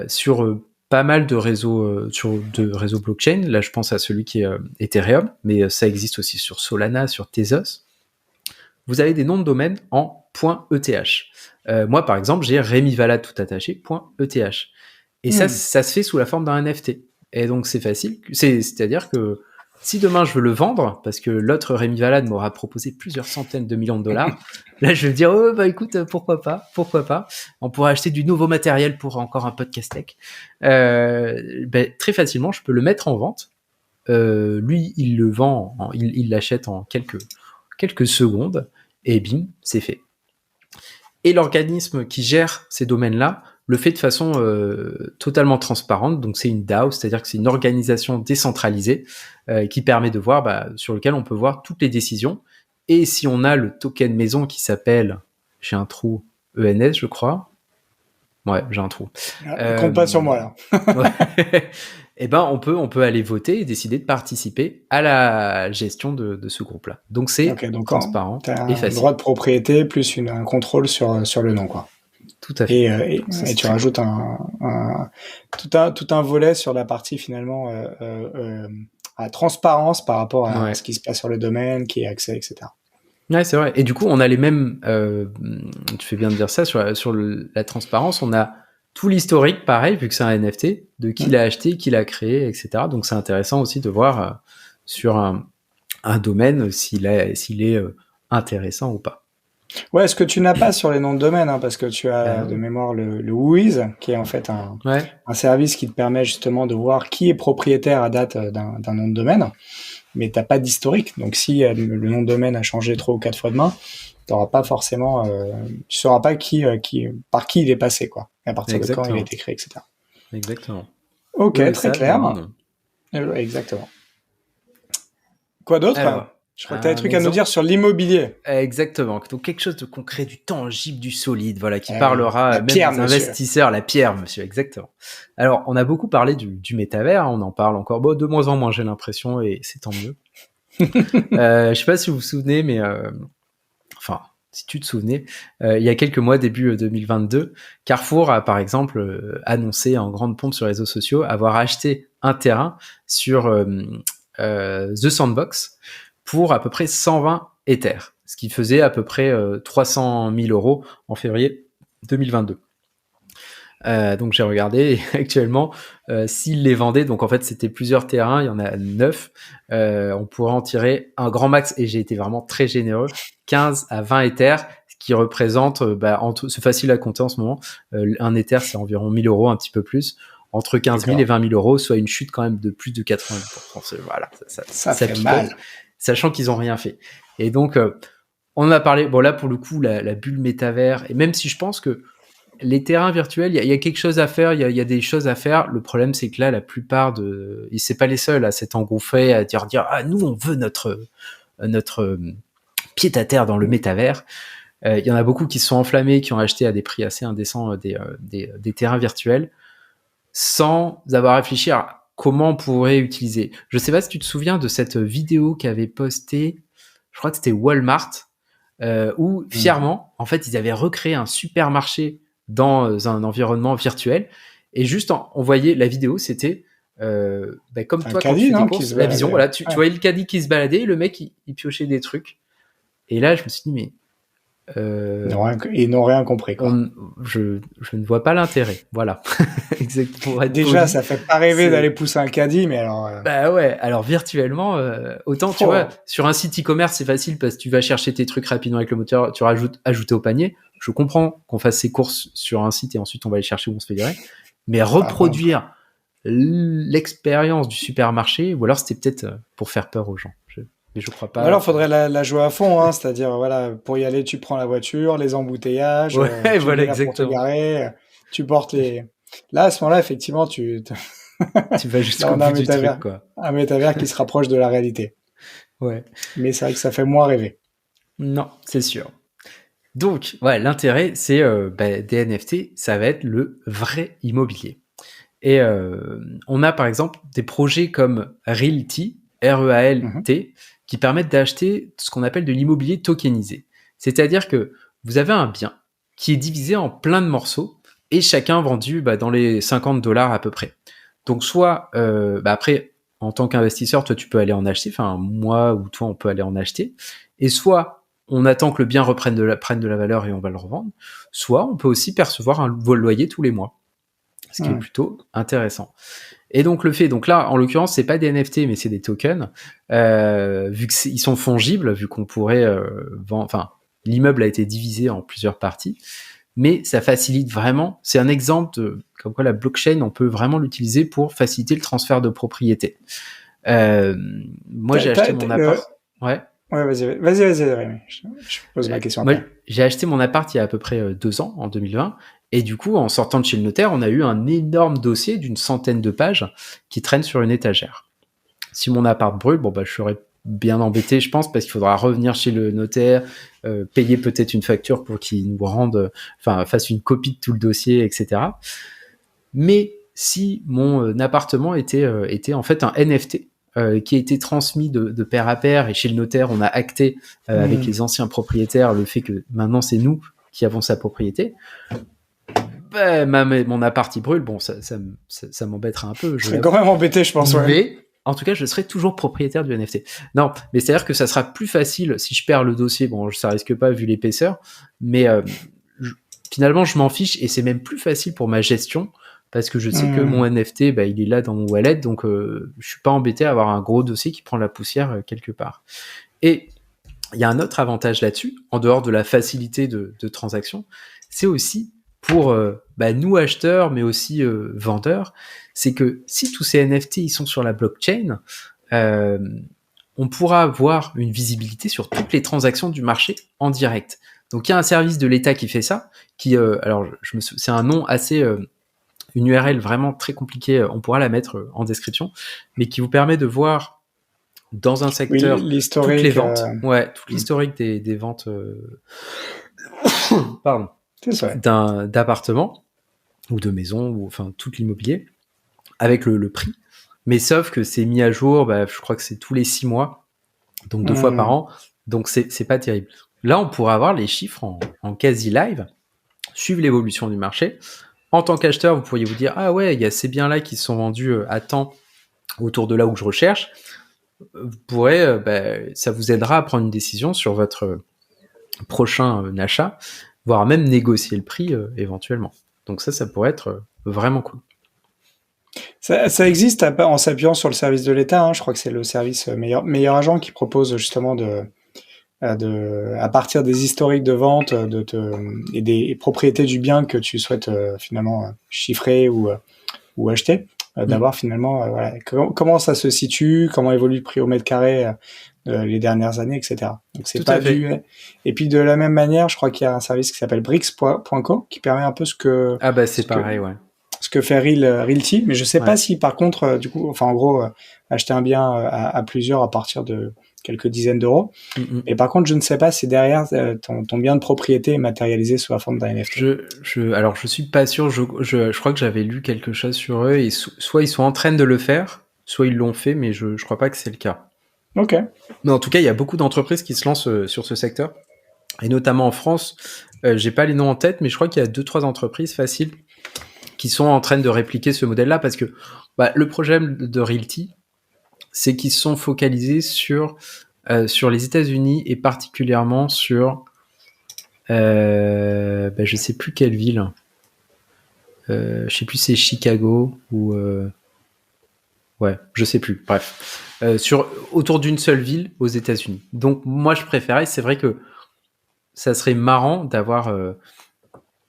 sur pas mal de réseaux, réseaux blockchain, là je pense à celui qui est Ethereum, mais ça existe aussi sur Solana, sur Tezos. Vous avez des noms de domaine en .eth. Moi, par exemple, j'ai Rémi-Valade tout attaché .eth. Et ça se fait sous la forme d'un NFT. Et donc, c'est facile. C'est-à-dire que si demain je veux le vendre, parce que l'autre Rémi-Valade m'aura proposé plusieurs centaines de millions de dollars, là, je vais me dire, écoute, pourquoi pas. On pourrait acheter du nouveau matériel pour encore un podcast tech. Très facilement, je peux le mettre en vente. Lui, il le vend, il l'achète en quelques secondes, et bim, c'est fait. Et l'organisme qui gère ces domaines-là le fait de façon totalement transparente. Donc c'est une DAO, c'est-à-dire que c'est une organisation décentralisée qui permet de voir, sur lequel on peut voir toutes les décisions. Et si on a le token maison qui s'appelle, j'ai un trou, ENS je crois. Ouais, j'ai un trou. Compte pas sur moi là. Ouais. Et ben on peut aller voter et décider de participer à la gestion de ce groupe-là. Donc c'est transparent et facile. Un droit de propriété plus un contrôle sur le nom, quoi. Tout à fait. Et tu rajoutes tout un volet sur la partie finalement à transparence par rapport à ce qui se passe sur le domaine, qui est accès, etc. Ouais, c'est vrai. Et du coup, on a les mêmes. Tu fais bien de dire ça sur la transparence. On a tout l'historique, pareil, vu que c'est un NFT, de qui l'a acheté, qui l'a créé, etc. Donc c'est intéressant aussi de voir sur un domaine s'il est intéressant ou pas. Ouais, ce que tu n'as pas sur les noms de domaine, hein, parce que tu as de mémoire le Whois, qui est en fait un service qui te permet justement de voir qui est propriétaire à date d'un nom de domaine, mais t'as pas d'historique. Donc si le nom de domaine a changé 3 ou 4 fois de main, t'auras pas forcément, tu sauras pas par qui il est passé, quoi, et à partir de quand il a été créé, etc. Exactement. Ok, oui, très clair. Exactement. Quoi d'autre? Je crois que tu as des trucs à nous dire sur l'immobilier. Exactement. Donc, quelque chose de concret, du tangible, du solide, voilà, qui parlera même aux investisseurs. La pierre, monsieur, exactement. Alors, on a beaucoup parlé du métavers, on en parle encore de moins en moins, j'ai l'impression, et c'est tant mieux. Je sais pas si vous vous souvenez, mais si tu te souvenais, il y a quelques mois, début 2022, Carrefour a, par exemple, annoncé en grande pompe sur les réseaux sociaux avoir acheté un terrain sur The Sandbox pour à peu près 120 Ethers, ce qui faisait à peu près 300 000 euros en février 2022. Donc j'ai regardé et actuellement, s'ils les vendaient, donc en fait c'était plusieurs terrains, il y en a 9, on pourrait en tirer un grand max, et j'ai été vraiment très généreux, 15 à 20 Ethers, ce qui représente, c'est facile à compter en ce moment, un Ether c'est environ 1000 euros, un petit peu plus, entre 15 000 et 20 000 euros, soit une chute quand même de plus de 90%. Voilà, ça fait mal. Sachant qu'ils ont rien fait. Et donc, on en a parlé, bon là pour le coup, la bulle métavers, et même si je pense que les terrains virtuels, il y a quelque chose à faire, il y a des choses à faire. Le problème, c'est que là, la plupart c'est pas les seuls à s'être engouffrés, à dire, nous, on veut notre pied-à-terre dans le métavers. Il y en a beaucoup qui se sont enflammés, qui ont acheté à des prix assez indécents des terrains virtuels, sans avoir réfléchi à comment on pourrait utiliser. Je sais pas si tu te souviens de cette vidéo qu'avait postée, je crois que c'était Walmart, où fièrement, en fait, ils avaient recréé un supermarché dans un environnement virtuel, et juste on voyait la vidéo, c'était comme toi quand tu fais des courses, la vision, voilà, tu voyais le caddie qui se baladait, et le mec il piochait des trucs, et là je me suis dit mais ils n'ont rien compris, quoi. Je ne vois pas l'intérêt, voilà. Exactement. Déjà, ça fait pas rêver d'aller pousser un caddie, mais alors. Bah ouais, alors virtuellement, autant tu vois, sur un site e-commerce c'est facile parce que tu vas chercher tes trucs rapidement avec le moteur, tu rajoutes ajouter au panier. Je comprends qu'on fasse ses courses sur un site et ensuite on va aller chercher où on se fait livrer, mais reproduire l'expérience du supermarché, ou alors c'était peut-être pour faire peur aux gens. Mais je crois pas. Alors, faudrait la jouer à fond, hein, c'est-à-dire, voilà, pour y aller, tu prends la voiture, les embouteillages, ouais, voilà, exactement. Pour te garer, tu portes les. Là, à ce moment-là, effectivement, tu vas jusqu'au bout du truc, quoi. Un métavers qui se rapproche de la réalité. Ouais. Mais c'est vrai que ça fait moins rêver. Non, c'est sûr. Donc, ouais, l'intérêt, c'est des NFT, ça va être le vrai immobilier. Et on a par exemple des projets comme Realty, REALT, qui permettent d'acheter ce qu'on appelle de l'immobilier tokenisé. C'est-à-dire que vous avez un bien qui est divisé en plein de morceaux et chacun vendu dans les $50 à peu près. Donc soit, après, en tant qu'investisseur, toi tu peux aller en acheter, enfin moi ou toi on peut aller en acheter, et soit on attend que le bien prenne de la valeur et on va le revendre, soit on peut aussi percevoir un nouveau loyer tous les mois, ce qui est plutôt intéressant. Et donc donc là, en l'occurrence, c'est pas des NFT, mais c'est des tokens, vu qu'ils sont fongibles, vu qu'on pourrait l'immeuble a été divisé en plusieurs parties, mais ça facilite vraiment. C'est un exemple comme quoi la blockchain, on peut vraiment l'utiliser pour faciliter le transfert de propriété. Moi, j'ai acheté mon appart. Ouais, vas-y, Rémi. Je pose ma question. Moi, j'ai acheté mon appart il y a à peu près 2 ans, en 2020. Et du coup, en sortant de chez le notaire, on a eu un énorme dossier d'une centaine de pages qui traîne sur une étagère. Si mon appart brûle, je serais bien embêté, je pense, parce qu'il faudra revenir chez le notaire, payer peut-être une facture pour qu'il nous fasse une copie de tout le dossier, etc. Mais si mon appartement était en fait un NFT, qui a été transmis de pair à pair, et chez le notaire, on a acté avec les anciens propriétaires le fait que maintenant c'est nous qui avons sa propriété, mon appart il brûle, ça m'embêtera un peu. Je serais quand même embêté, je pense. Mais en tout cas, je serai toujours propriétaire du NFT. Non, mais c'est-à-dire que ça sera plus facile si je perds le dossier. Bon, ça risque pas vu l'épaisseur, mais finalement, je m'en fiche et c'est même plus facile pour ma gestion parce que je sais que mon NFT, il est là dans mon wallet, donc je suis pas embêté à avoir un gros dossier qui prend la poussière quelque part. Et il y a un autre avantage là-dessus, en dehors de la facilité de transaction, c'est aussi pour nous acheteurs, mais aussi vendeurs, c'est que si tous ces NFT ils sont sur la blockchain, on pourra avoir une visibilité sur toutes les transactions du marché en direct. Donc il y a un service de l'État qui fait ça, qui c'est un nom assez une URL vraiment très compliquée, on pourra la mettre en description, mais qui vous permet de voir dans un secteur toutes les ventes, toute l'historique des ventes pardon, d'appartements ou de maisons, ou enfin tout l'immobilier, avec le prix. Mais sauf que c'est mis à jour, je crois que c'est tous les 6 mois, donc 2 fois par an, donc c'est pas terrible. Là, on pourra avoir les chiffres en quasi live, suivre l'évolution du marché. En tant qu'acheteur, vous pourriez vous dire, ah ouais, il y a ces biens-là qui sont vendus à temps autour de là où je recherche. Vous pourrez, ça vous aidera à prendre une décision sur votre prochain achat, voire même négocier le prix éventuellement. Donc ça pourrait être vraiment cool. Ça existe en s'appuyant sur le service de l'État. Je crois que c'est le service meilleur agent qui propose justement à partir des historiques de vente et des propriétés du bien que tu souhaites finalement chiffrer ou acheter, d'avoir finalement comment ça se situe, comment évolue le prix au mètre carré les dernières années, etc. Donc c'est pas vu. Et puis de la même manière, je crois qu'il y a un service qui s'appelle Brix.co qui permet un peu ce que ce que fait Realty, mais je sais pas si par contre en gros acheter un bien à plusieurs à partir de quelques dizaines d'euros. Et par contre, je ne sais pas si derrière ton bien de propriété est matérialisé sous la forme d'un NFT. Alors, je suis pas sûr. Je crois que j'avais lu quelque chose sur eux et soit ils sont en train de le faire, soit ils l'ont fait, mais je crois pas que c'est le cas. Ok. Mais en tout cas, il y a beaucoup d'entreprises qui se lancent sur ce secteur, et notamment en France. J'ai pas les noms en tête, mais je crois qu'il y a 2-3 entreprises faciles qui sont en train de répliquer ce modèle-là, parce que le problème de Realty, c'est qu'ils sont focalisés sur les États-Unis et particulièrement sur je sais plus quelle ville. Je sais plus si c'est Chicago ou je sais plus. Bref, autour d'une seule ville aux États-Unis. Donc moi je préférais. C'est vrai que ça serait marrant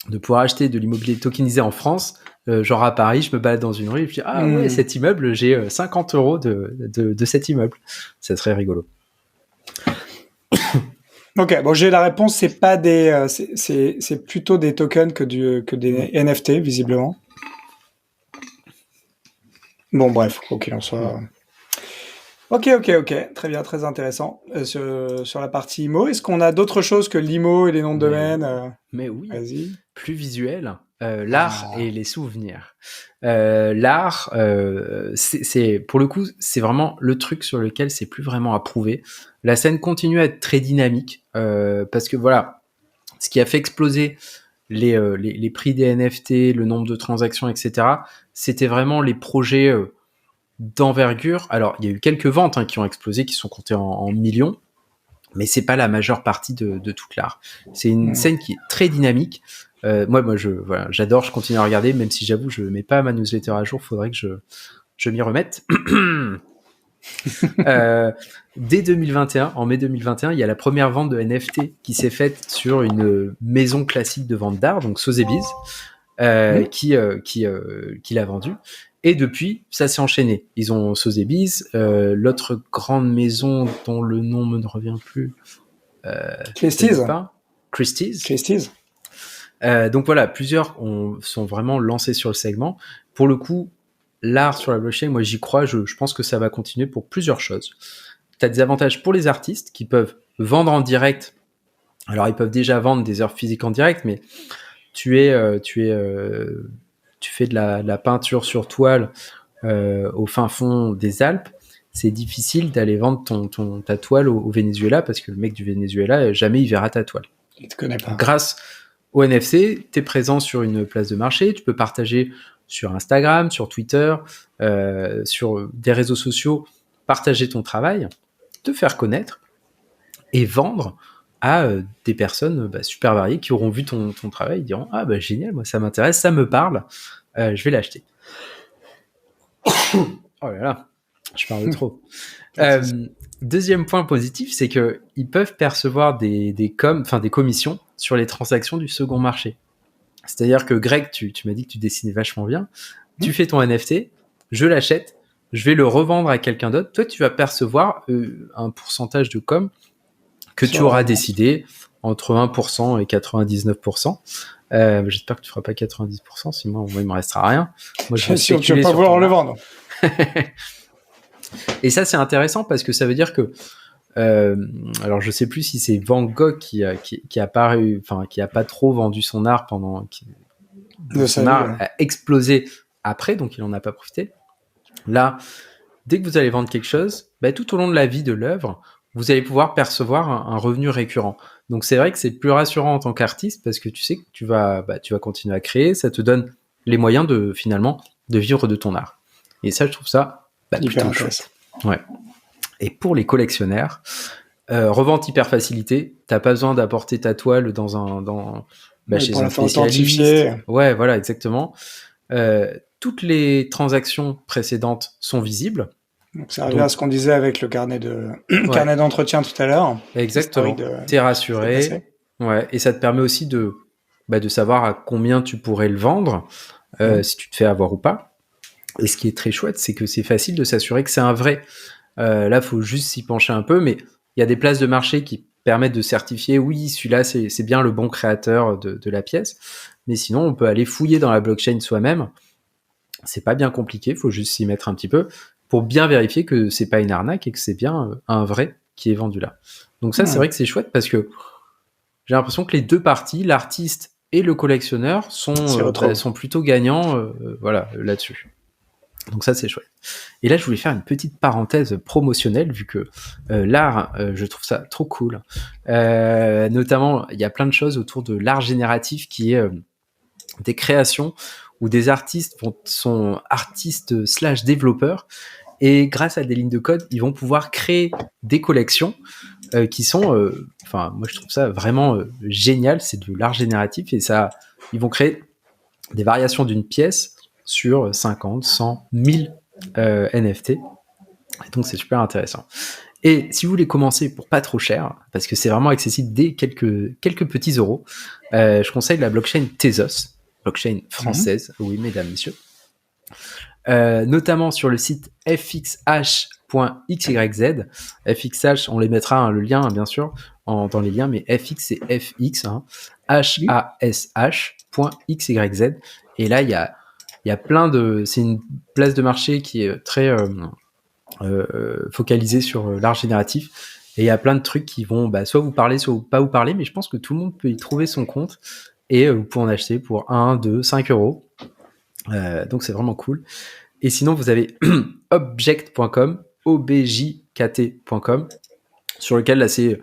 de pouvoir acheter de l'immobilier tokenisé en France. Genre à Paris, je me balade dans une rue et je dis ouais, cet immeuble, j'ai 50 € de cet immeuble. Ça serait rigolo. Ok, bon, j'ai la réponse. C'est pas c'est plutôt des tokens que des NFT visiblement. Bon, bref, quoi qu'il en soit. Ok, très bien, très intéressant. Sur la partie IMO, est-ce qu'on a d'autres choses que l'IMO et les noms de domaine Mais oui, vas-y. Plus visuel. L'art et les souvenirs. L'art, c'est pour le coup, c'est vraiment le truc sur lequel c'est plus vraiment à prouver. La scène continue à être très dynamique parce que voilà, ce qui a fait exploser les prix des NFT, le nombre de transactions, etc. C'était vraiment les projets d'envergure. Alors, il y a eu quelques ventes qui ont explosé, qui sont comptées en millions, mais c'est pas la majeure partie de toute l'art. C'est une scène qui est très dynamique. Moi, j'adore, je continue à regarder, même si j'avoue, je mets pas ma newsletter à jour, faudrait que je m'y remette. Dès 2021, en mai 2021, il y a la première vente de NFT qui s'est faite sur une maison classique de vente d'art, donc Sotheby's, qui l'a vendu. Et depuis, ça s'est enchaîné. Ils ont Sotheby's, l'autre grande maison dont le nom me ne revient plus. Christie's. Christie's. Donc voilà, plusieurs sont vraiment lancés sur le segment. Pour le coup, l'art sur la blockchain, moi j'y crois, je pense que ça va continuer pour plusieurs choses. Tu as des avantages pour les artistes qui peuvent vendre en direct. Alors ils peuvent déjà vendre des œuvres physiques en direct, mais tu fais de la peinture sur toile au fin fond des Alpes. C'est difficile d'aller vendre ta toile au Venezuela parce que le mec du Venezuela, jamais il verra ta toile. Il te connaît pas. Grâce au NFC, tu es présent sur une place de marché, tu peux partager sur Instagram, sur Twitter, sur des réseaux sociaux, partager ton travail, te faire connaître et vendre à des personnes super variées qui auront vu ton travail et diront « Ah, génial, moi ça m'intéresse, ça me parle, je vais l'acheter. » Oh là là, je parle trop. Deuxième point positif, c'est qu'ils peuvent percevoir des commissions sur les transactions du second marché. C'est-à-dire que Greg, tu m'as dit que tu dessinais vachement bien. Tu fais ton NFT, je l'achète, je vais le revendre à quelqu'un d'autre. Toi, tu vas percevoir un pourcentage de com que tu auras décidé entre 1% et 99%. J'espère que tu feras pas 90%, sinon il me restera rien. Moi, je vais sûr que tu vas pas vouloir le vendre. Et ça, c'est intéressant parce que ça veut dire que alors je sais plus si c'est Van Gogh qui a pas trop vendu son art pendant son art a explosé après, donc il en a pas profité. Là, dès que vous allez vendre quelque chose, tout au long de la vie de l'œuvre, vous allez pouvoir percevoir un revenu récurrent. Donc c'est vrai que c'est plus rassurant en tant qu'artiste parce que tu sais que tu vas continuer à créer, ça te donne les moyens de vivre de ton art. Et ça, je trouve ça plutôt chouette. Ouais. Et pour les collectionneurs, revente hyper facilitée, t'as pas besoin d'apporter ta toile chez un spécialiste. Ouais, voilà, exactement. Toutes les transactions précédentes sont visibles. Donc ça revient à ce qu'on disait avec le carnet d'entretien tout à l'heure. Exactement. T'es rassuré. Ouais. Et ça te permet aussi de savoir à combien tu pourrais le vendre, si tu te fais avoir ou pas. Et ce qui est très chouette, c'est que c'est facile de s'assurer que c'est un vrai. Là, faut juste s'y pencher un peu, mais il y a des places de marché qui permettent de certifier, oui, celui-là, c'est bien le bon créateur de la pièce. Mais sinon, on peut aller fouiller dans la blockchain soi-même. C'est pas bien compliqué, faut juste s'y mettre un petit peu pour bien vérifier que c'est pas une arnaque et que c'est bien un vrai qui est vendu là. Donc ça, c'est vrai que c'est chouette parce que j'ai l'impression que les deux parties, l'artiste et le collectionneur, sont plutôt gagnants là-dessus. Donc ça, c'est chouette. Et là, je voulais faire une petite parenthèse promotionnelle, vu que l'art, je trouve ça trop cool. Notamment, il y a plein de choses autour de l'art génératif qui est des créations où des artistes sont artistes / développeurs, et grâce à des lignes de code, ils vont pouvoir créer des collections qui sont... moi, je trouve ça vraiment génial. C'est de l'art génératif, et ils vont créer des variations d'une pièce sur 50, 100, 1000 NFT. Et donc, c'est super intéressant. Et si vous voulez commencer pour pas trop cher, parce que c'est vraiment accessible dès quelques petits euros, je conseille la blockchain Tezos, blockchain française, oui, mesdames, messieurs. Notamment sur le site fxhash.xyz. FXH, on les mettra le lien, bien sûr, dans les liens, mais FX, c'est FX, HASH.xyz. Et là, il y a plein c'est une place de marché qui est très focalisée sur l'art génératif, et il y a plein de trucs qui vont soit vous parler, soit pas vous parler, mais je pense que tout le monde peut y trouver son compte, et vous pouvez en acheter pour 1, 2, 5 euros. Donc c'est vraiment cool. Et sinon, vous avez object.com, objkt.com, sur lequel là c'est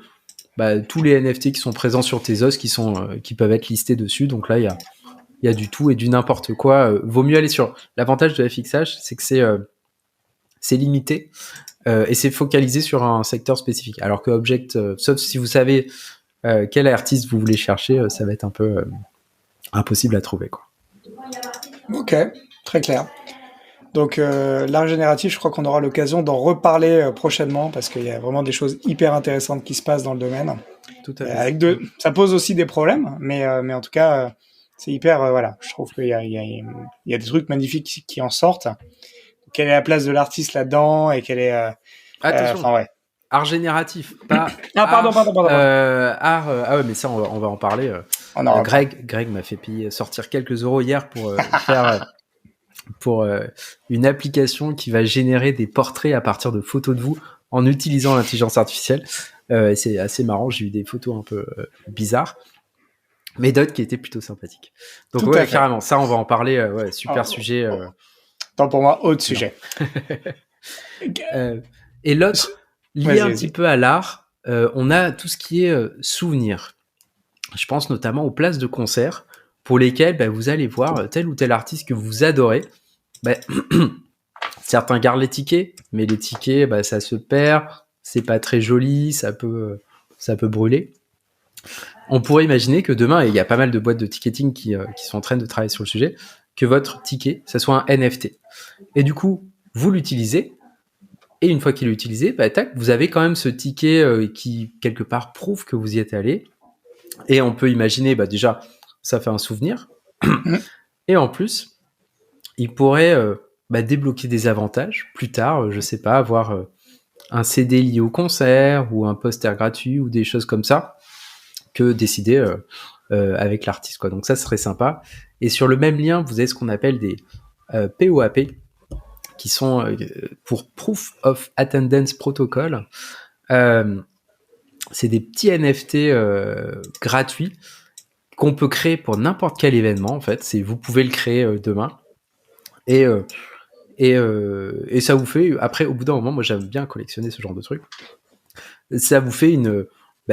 tous les NFT qui sont présents sur Tezos qui peuvent être listés dessus. Donc là, il y a du tout et du n'importe quoi. Vaut mieux aller sur... L'avantage de FXH, c'est que c'est limité et c'est focalisé sur un secteur spécifique. Alors que Object, sauf si vous savez quel artiste vous voulez chercher, ça va être un peu impossible à trouver, quoi. Ok, très clair. Donc l'art génératif, je crois qu'on aura l'occasion d'en reparler prochainement, parce qu'il y a vraiment des choses hyper intéressantes qui se passent dans le domaine. Tout à fait. Ça pose aussi des problèmes, mais en tout cas, c'est hyper... je trouve qu'il y a des trucs magnifiques qui en sortent. Quelle est la place de l'artiste là-dedans, et quelle est... Attention, art génératif, pas... pardon. art... ouais, mais ça, on va en parler. On en reparle. Greg m'a fait sortir quelques euros hier pour faire pour une application qui va générer des portraits à partir de photos de vous en utilisant l'intelligence artificielle. C'est assez marrant, j'ai eu des photos un peu bizarres, mais d'autres qui étaient plutôt sympathiques. Donc Tout à ouais, fait. carrément, ça on va en parler, super Oh, sujet. Tant pour moi, autre sujet. Et l'autre, lié un petit peu à l'art, on a tout ce qui est souvenirs. Je pense notamment aux places de concert pour lesquelles vous allez voir tel ou tel artiste que vous adorez. Certains gardent les tickets, mais les tickets, ça se perd, c'est pas très joli, ça peut brûler. On pourrait imaginer que demain, et il y a pas mal de boîtes de ticketing qui sont en train de travailler sur le sujet, que votre ticket, ça soit un NFT. Et du coup, vous l'utilisez, et une fois qu'il est utilisé, tac, vous avez quand même ce ticket qui, quelque part, prouve que vous y êtes allé. Et on peut imaginer, déjà, ça fait un souvenir. Et en plus, il pourrait débloquer des avantages plus tard, je sais pas, avoir un CD lié au concert ou un poster gratuit ou des choses comme ça que décider avec l'artiste, quoi. Donc ça serait sympa. Et sur le même lien, vous avez ce qu'on appelle des POAP, qui sont pour Proof of Attendance Protocol. C'est des petits NFT gratuits qu'on peut créer pour n'importe quel événement, en fait. Vous pouvez le créer demain. Et ça vous fait, après, au bout d'un moment, moi j'aime bien collectionner ce genre de trucs. Ça vous fait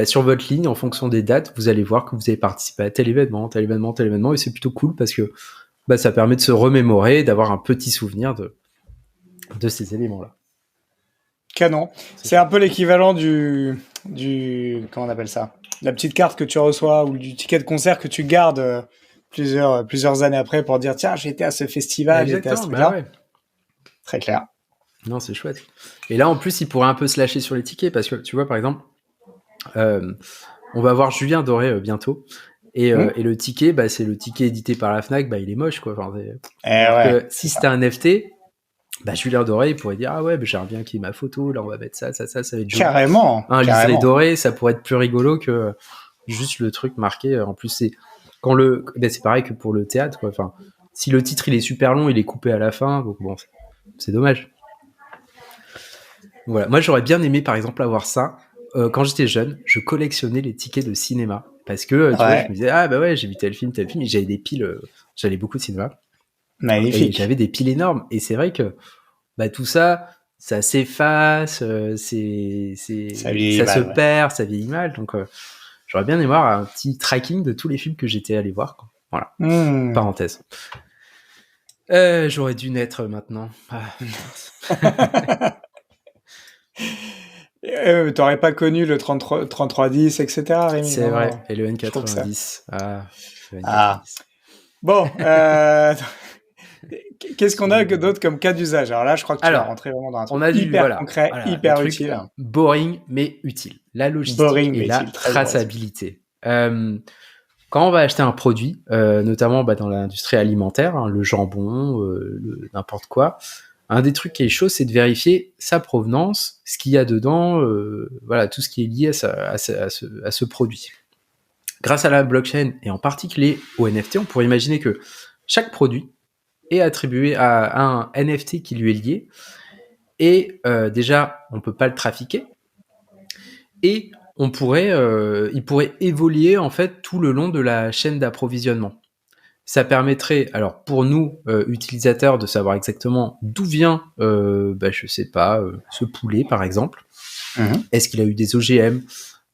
sur votre ligne, en fonction des dates, vous allez voir que vous avez participé à tel événement, tel événement, tel événement, et c'est plutôt cool parce que ça permet de se remémorer, d'avoir un petit souvenir de ces éléments-là. Canon. C'est un peu l'équivalent du comment on appelle ça? La petite carte que tu reçois ou du ticket de concert que tu gardes plusieurs années après pour dire tiens, j'ai été à ce festival, j'étais à ce truc-là. Ouais. Très clair. Non, c'est chouette. Et là, en plus, il pourrait un peu se lâcher sur les tickets parce que tu vois, par exemple, on va voir Julien Doré bientôt. Et le ticket, c'est le ticket édité par la Fnac, il est moche, quoi. Enfin, si c'était un NFT, Julien Doré, il pourrait dire ah ouais, j'aimerais bien qu'il y ait ma photo, là on va mettre ça va être joli. Carrément. Un liseré doré, ça pourrait être plus rigolo que juste le truc marqué. En plus, c'est pareil que pour le théâtre, quoi. Enfin, si le titre il est super long, il est coupé à la fin, donc bon, c'est dommage. Voilà. Moi, j'aurais bien aimé, par exemple, avoir ça. Quand j'étais jeune, je collectionnais les tickets de cinéma parce que tu vois, je me disais j'ai vu tel film, et j'avais des piles. J'allais beaucoup au cinéma. Magnifique. Et j'avais des piles énormes. Et c'est vrai que tout ça s'efface, ça se perd, ça vieillit mal. Donc, j'aurais bien aimé avoir un petit tracking de tous les films que j'étais allé voir, quoi. Voilà. Parenthèse. J'aurais dû naître maintenant. T'aurais pas connu le 3310, etc., Rémi? C'est vrai. Et le N90. Le N90. Bon, qu'est-ce qu'on a d'autre comme cas d'usage? Alors là, je crois que tu vas rentrer vraiment dans un truc hyper concret, hyper utile. Boring, mais utile. La logistique et la traçabilité. Quand on va acheter un produit, notamment dans l'industrie alimentaire, le jambon, n'importe quoi, un des trucs qui est chaud, c'est de vérifier sa provenance, ce qu'il y a dedans, tout ce qui est lié à ce produit. Grâce à la blockchain, et en particulier au NFT, on pourrait imaginer que chaque produit est attribué à un NFT qui lui est lié, et déjà, on ne peut pas le trafiquer, et il pourrait évoluer en fait tout le long de la chaîne d'approvisionnement. Ça permettrait, alors pour nous utilisateurs, de savoir exactement d'où vient, je sais pas, ce poulet par exemple. Est-ce qu'il a eu des OGM,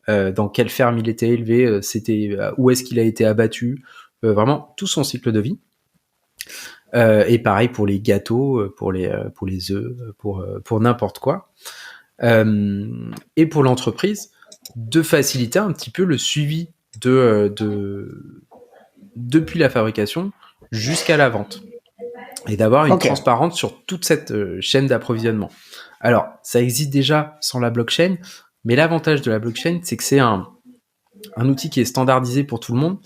dans quelle ferme il était élevé, où est-ce qu'il a été abattu, vraiment tout son cycle de vie. Et pareil pour les gâteaux, pour les œufs, pour n'importe quoi. Et pour l'entreprise, de faciliter un petit peu le suivi depuis la fabrication jusqu'à la vente, et d'avoir une transparence sur toute cette chaîne d'approvisionnement. Alors, ça existe déjà sans la blockchain, mais l'avantage de la blockchain, c'est que c'est un outil qui est standardisé pour tout le monde,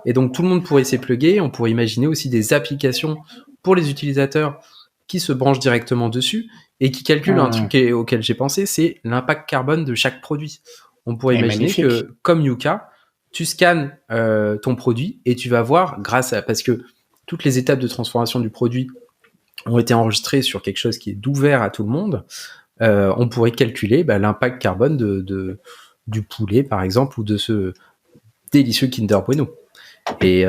et donc tout le monde pourrait s'y plugger. On pourrait imaginer aussi des applications pour les utilisateurs qui se branchent directement dessus et qui calculent un truc auquel j'ai pensé, c'est l'impact carbone de chaque produit. On pourrait imaginer que, comme Yuka, tu scannes ton produit et tu vas voir parce que toutes les étapes de transformation du produit ont été enregistrées sur quelque chose qui est d'ouvert à tout le monde. On pourrait calculer l'impact carbone du poulet, par exemple, ou de ce délicieux Kinder Bueno. Et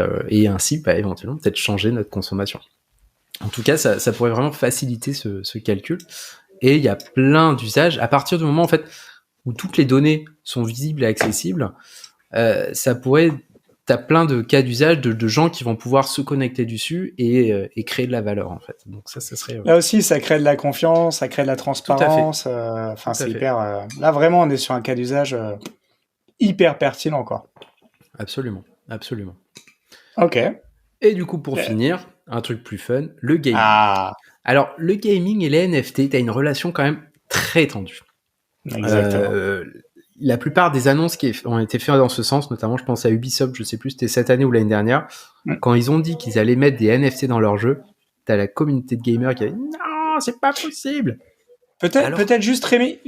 ainsi, éventuellement, peut-être changer notre consommation. En tout cas, ça pourrait vraiment faciliter ce calcul. Et il y a plein d'usages. À partir du moment, en fait, où toutes les données sont visibles et accessibles, t'as plein de cas d'usage de gens qui vont pouvoir se connecter dessus et créer de la valeur, en fait. Donc ça serait... Là aussi, ça crée de la confiance, ça crée de la transparence. Enfin, c'est hyper... Là, vraiment, on est sur un cas d'usage hyper pertinent, quoi. Absolument, absolument. Ok. Et du coup, pour finir, un truc plus fun, le gaming. Alors, le gaming et les NFT, t'as une relation quand même très tendue. Exactement. La plupart des annonces qui ont été faites dans ce sens, notamment je pense à Ubisoft, je sais plus, c'était cette année ou l'année dernière, quand ils ont dit qu'ils allaient mettre des NFT dans leur jeu, t'as la communauté de gamers qui a dit non, c'est pas possible. Peut-être juste Rémi,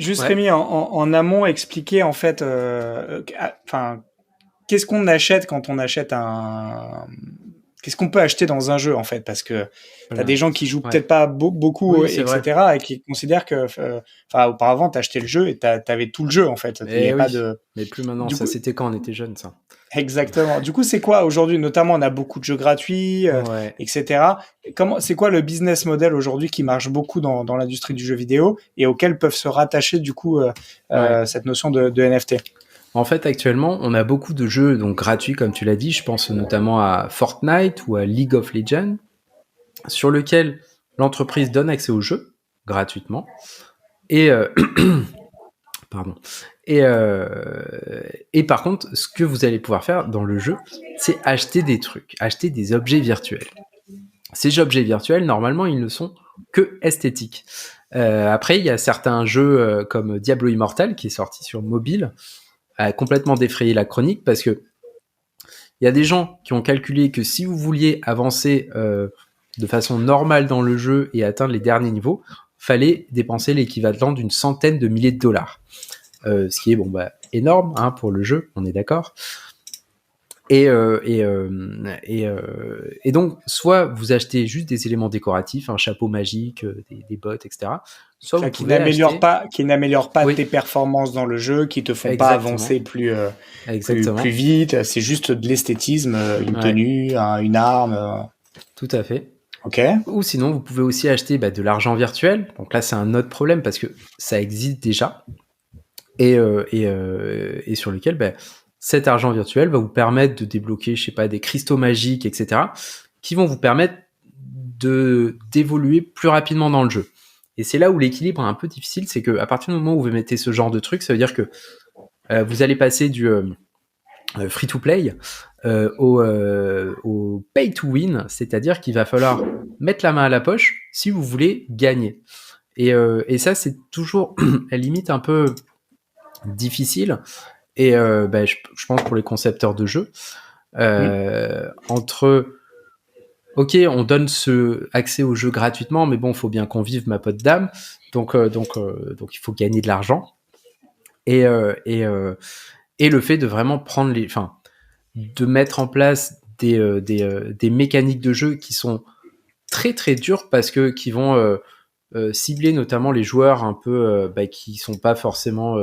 en amont expliquer en fait, qu'est-ce qu'on achète quand on achète qu'est-ce qu'on peut acheter dans un jeu en fait, parce que t'as des gens qui jouent peut-être pas beaucoup, etc., et qui considèrent que, auparavant t'achetais le jeu et t'avais tout le jeu en fait. Pas de. Mais plus maintenant. Ça c'était quand on était jeune, ça. Exactement. Du coup, c'est quoi aujourd'hui? Notamment, on a beaucoup de jeux gratuits, etc. C'est quoi le business model aujourd'hui qui marche beaucoup dans l'industrie du jeu vidéo et auquel peuvent se rattacher du coup cette notion de NFT? En fait, actuellement, on a beaucoup de jeux donc gratuits, comme tu l'as dit. Je pense notamment à Fortnite ou à League of Legends, sur lequel l'entreprise donne accès au jeu gratuitement. Et pardon. Et par contre, ce que vous allez pouvoir faire dans le jeu, c'est acheter des trucs, acheter des objets virtuels. Ces objets virtuels, normalement, ils ne sont que esthétiques. Après, il y a certains jeux comme Diablo Immortal, qui est sorti sur mobile, a complètement défrayé la chronique parce que il y a des gens qui ont calculé que si vous vouliez avancer de façon normale dans le jeu et atteindre les derniers niveaux, fallait dépenser l'équivalent d'une centaine de milliers de dollars. Ce qui est énorme pour le jeu, on est d'accord. Et donc, soit vous achetez juste des éléments décoratifs, un chapeau magique, des bottes, etc. Soit vous qui n'améliorent pas tes performances dans le jeu, qui te font pas avancer plus vite. C'est juste de l'esthétisme, une tenue, une arme. Tout à fait. Ok. Ou sinon, vous pouvez aussi acheter de l'argent virtuel. Donc là, c'est un autre problème parce que ça existe déjà et sur lequel cet argent virtuel va vous permettre de débloquer, je sais pas, des cristaux magiques, etc., qui vont vous permettre d'évoluer plus rapidement dans le jeu. Et c'est là où l'équilibre est un peu difficile, c'est que à partir du moment où vous mettez ce genre de truc, ça veut dire que vous allez passer du free-to-play au pay-to-win, c'est-à-dire qu'il va falloir mettre la main à la poche si vous voulez gagner. Et ça, c'est toujours à la limite un peu difficile. Et je pense pour les concepteurs de jeux, entre ok, on donne ce accès au jeu gratuitement, mais bon, il faut bien qu'on vive, ma pote dame, donc il faut gagner de l'argent. Et le fait de vraiment prendre de mettre en place des mécaniques de jeu qui sont très très dures parce que qui vont cibler notamment les joueurs un peu qui sont pas forcément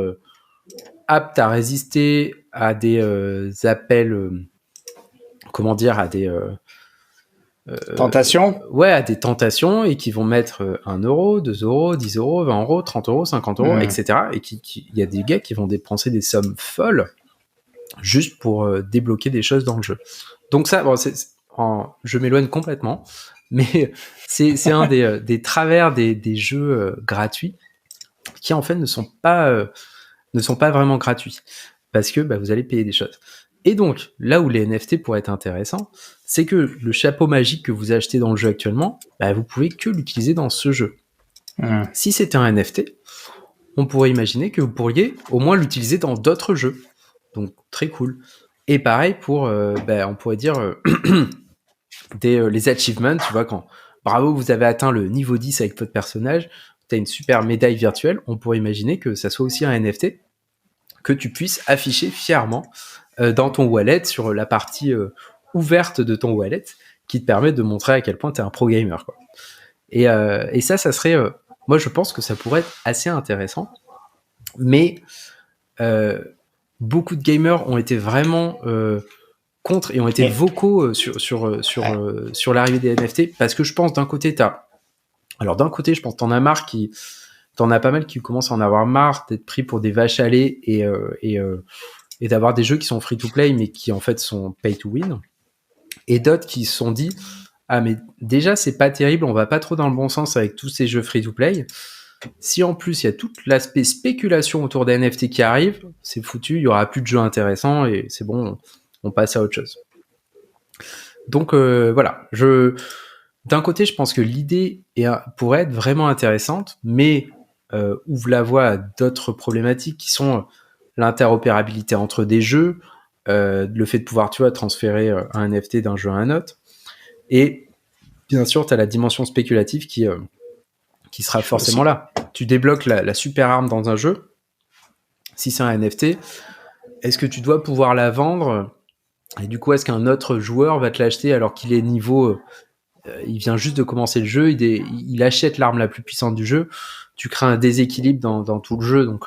aptes à résister à des appels, à des tentations. À des tentations, et qui vont mettre 1 euro, 2 euros, 10 euros, 20 euros, 30 euros, 50 euros, etc. Et il y a des gars qui vont dépenser des sommes folles juste pour débloquer des choses dans le jeu. Donc ça, je m'éloigne complètement, mais c'est un des travers des jeux gratuits qui en fait ne sont pas vraiment gratuits parce que vous allez payer des choses. Et donc, là où les NFT pourraient être intéressants, c'est que le chapeau magique que vous achetez dans le jeu actuellement, vous pouvez que l'utiliser dans ce jeu. Si c'était un NFT, on pourrait imaginer que vous pourriez au moins l'utiliser dans d'autres jeux. Donc, très cool. Et pareil pour, on pourrait dire, les achievements, tu vois, quand bravo, vous avez atteint le niveau 10 avec votre personnage, tu as une super médaille virtuelle, on pourrait imaginer que ça soit aussi un NFT que tu puisses afficher fièrement dans ton wallet, sur la partie ouverte de ton wallet, qui te permet de montrer à quel point tu es un pro gamer, quoi. Et ça serait... moi, je pense que ça pourrait être assez intéressant. Mais beaucoup de gamers ont été vraiment contre et ont été vocaux sur l'arrivée des NFT, parce que je pense d'un côté, je pense que t'en as marre t'en as pas mal qui commencent à en avoir marre d'être pris pour des vaches à lait et d'avoir des jeux qui sont free to play mais qui en fait sont pay to win, et d'autres qui se sont dit mais déjà c'est pas terrible, on va pas trop dans le bon sens avec tous ces jeux free to play. Si en plus il y a tout l'aspect spéculation autour des NFT qui arrive, c'est foutu, il y aura plus de jeux intéressants et c'est bon, on passe à autre chose. Donc voilà, d'un côté je pense que l'idée pourrait être vraiment intéressante, mais ouvre la voie à d'autres problématiques qui sont l'interopérabilité entre des jeux, le fait de pouvoir, tu vois, transférer un NFT d'un jeu à un autre, et bien sûr tu as la dimension spéculative qui sera forcément là. Tu débloques la super arme dans un jeu, si c'est un NFT, est-ce que tu dois pouvoir la vendre, et du coup est-ce qu'un autre joueur va te l'acheter alors qu'il est niveau il vient juste de commencer le jeu, il achète l'arme la plus puissante du jeu, tu crées un déséquilibre dans tout le jeu, donc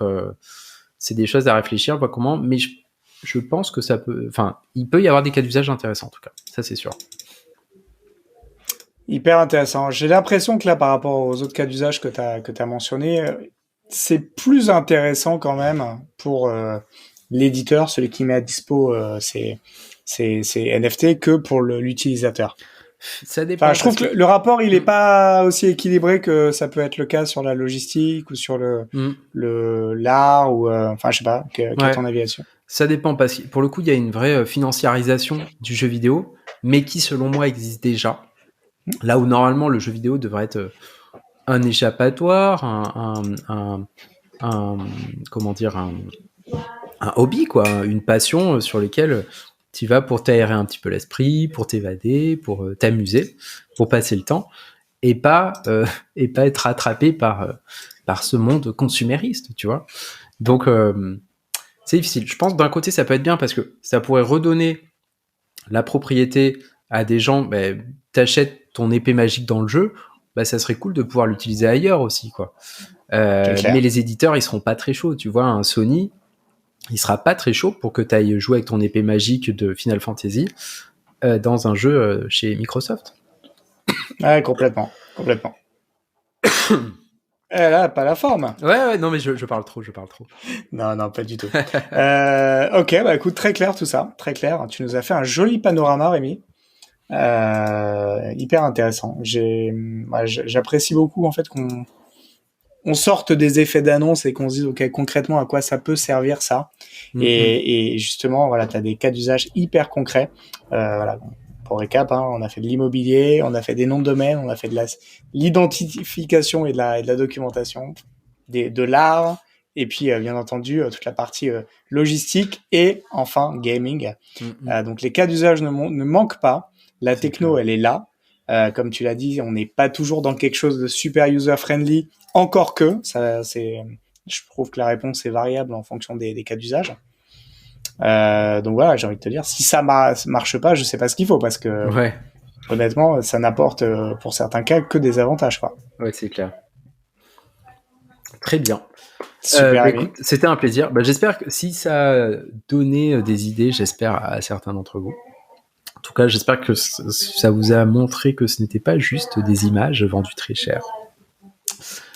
c'est des choses à réfléchir, pas comment, mais je pense que il peut y avoir des cas d'usage intéressants en tout cas, ça c'est sûr. Hyper intéressant. J'ai l'impression que là, par rapport aux autres cas d'usage que t'as mentionné, c'est plus intéressant quand même pour l'éditeur, celui qui met à dispo ces NFT, que pour l'utilisateur. Ça dépend. Enfin, je trouve que le rapport, il est pas aussi équilibré que ça peut être le cas sur la logistique ou sur l'art ou enfin, je sais pas. Quel est ton avis là-dessus? Ça dépend, parce que pour le coup, il y a une vraie financiarisation du jeu vidéo, mais qui, selon moi, existe déjà. Là où normalement le jeu vidéo devrait être un échappatoire, un hobby, quoi, une passion sur laquelle tu vas pour t'aérer un petit peu l'esprit, pour t'évader, pour t'amuser, pour passer le temps, et pas être rattrapé par ce monde consumériste, tu vois. Donc c'est difficile. Je pense que d'un côté ça peut être bien parce que ça pourrait redonner la propriété à des gens. T'achètes ton épée magique dans le jeu, ça serait cool de pouvoir l'utiliser ailleurs aussi, quoi. Mais les éditeurs, ils seront pas très chauds, tu vois. Un Sony, il sera pas très chaud pour que tu ailles jouer avec ton épée magique de Final Fantasy dans un jeu chez Microsoft. Ouais, complètement. Elle a pas la forme. Ouais, non, mais je parle trop. Non, pas du tout. Ok, écoute, très clair tout ça, très clair. Tu nous as fait un joli panorama, Rémi. Hyper intéressant. J'apprécie beaucoup en fait qu'on sorte des effets d'annonce et qu'on se dise ok, concrètement à quoi ça peut servir ça. Et justement, voilà, t'as des cas d'usage hyper concrets. Voilà. Pour récap, on a fait de l'immobilier, on a fait des noms de domaine, on a fait de l'identification et de la documentation, de l'art, et puis bien entendu toute la partie logistique et enfin gaming. Donc les cas d'usage ne manquent pas. La techno, elle est là. Comme tu l'as dit, on n'est pas toujours dans quelque chose de super user-friendly, encore que. Je trouve que la réponse est variable en fonction des cas d'usage. Donc voilà, j'ai envie de te dire, si ça marche pas, je sais pas ce qu'il faut, parce que honnêtement, ça n'apporte pour certains cas que des avantages, quoi. Ouais, c'est clair. Très bien. Super. Écoute, c'était un plaisir. J'espère que si ça a donné des idées, j'espère à certains d'entre vous. En tout cas, j'espère que ça vous a montré que ce n'était pas juste des images vendues très cher.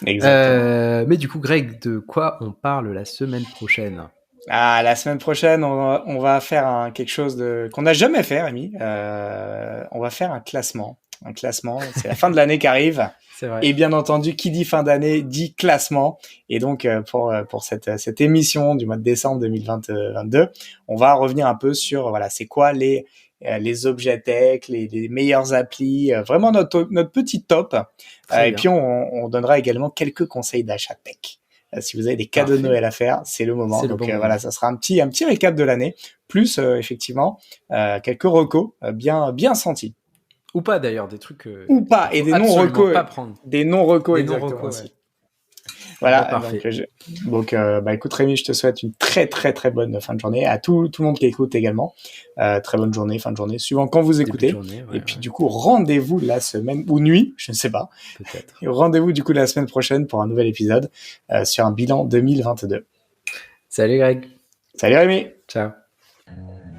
Exactement. Mais du coup, Greg, de quoi on parle la semaine prochaine ? La semaine prochaine, on va faire quelque chose qu'on n'a jamais fait, Rémi. On va faire un classement. C'est la fin de l'année qui arrive. C'est vrai. Et bien entendu, qui dit fin d'année dit classement. Et donc, pour cette émission du mois de décembre 2022, on va revenir un peu sur, voilà, c'est quoi les objets tech, les meilleures applis, vraiment notre petit top. Et puis, on donnera également quelques conseils d'achat tech. Si vous avez des cadeaux de Noël à faire, c'est le moment. Donc voilà, ça sera un petit récap de l'année, plus effectivement quelques recos bien sentis. Ou pas d'ailleurs, des trucs ou pas, et des non-recos, pas prendre. Des non-recos exactement aussi. Voilà, Parfait. donc écoute Rémi, je te souhaite une très très très bonne fin de journée, à tout le monde qui écoute également. Très bonne journée, fin de journée, suivant quand vous écoutez. Journée, et puis du coup, rendez-vous la semaine, ou nuit, je ne sais pas. Peut-être. Et rendez-vous du coup la semaine prochaine pour un nouvel épisode sur un bilan 2022. Salut Greg. Salut Rémi. Ciao.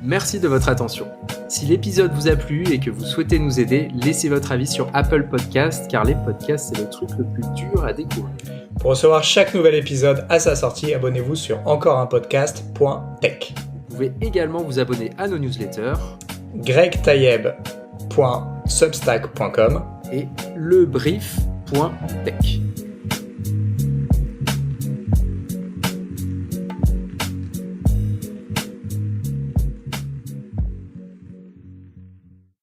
Merci de votre attention. Si l'épisode vous a plu et que vous souhaitez nous aider, laissez votre avis sur Apple Podcast, car les podcasts, c'est le truc le plus dur à découvrir. Pour recevoir chaque nouvel épisode à sa sortie, abonnez-vous sur encoreunpodcast.tech. Vous pouvez également vous abonner à nos newsletters gregtailleb.substack.com et lebrief.tech.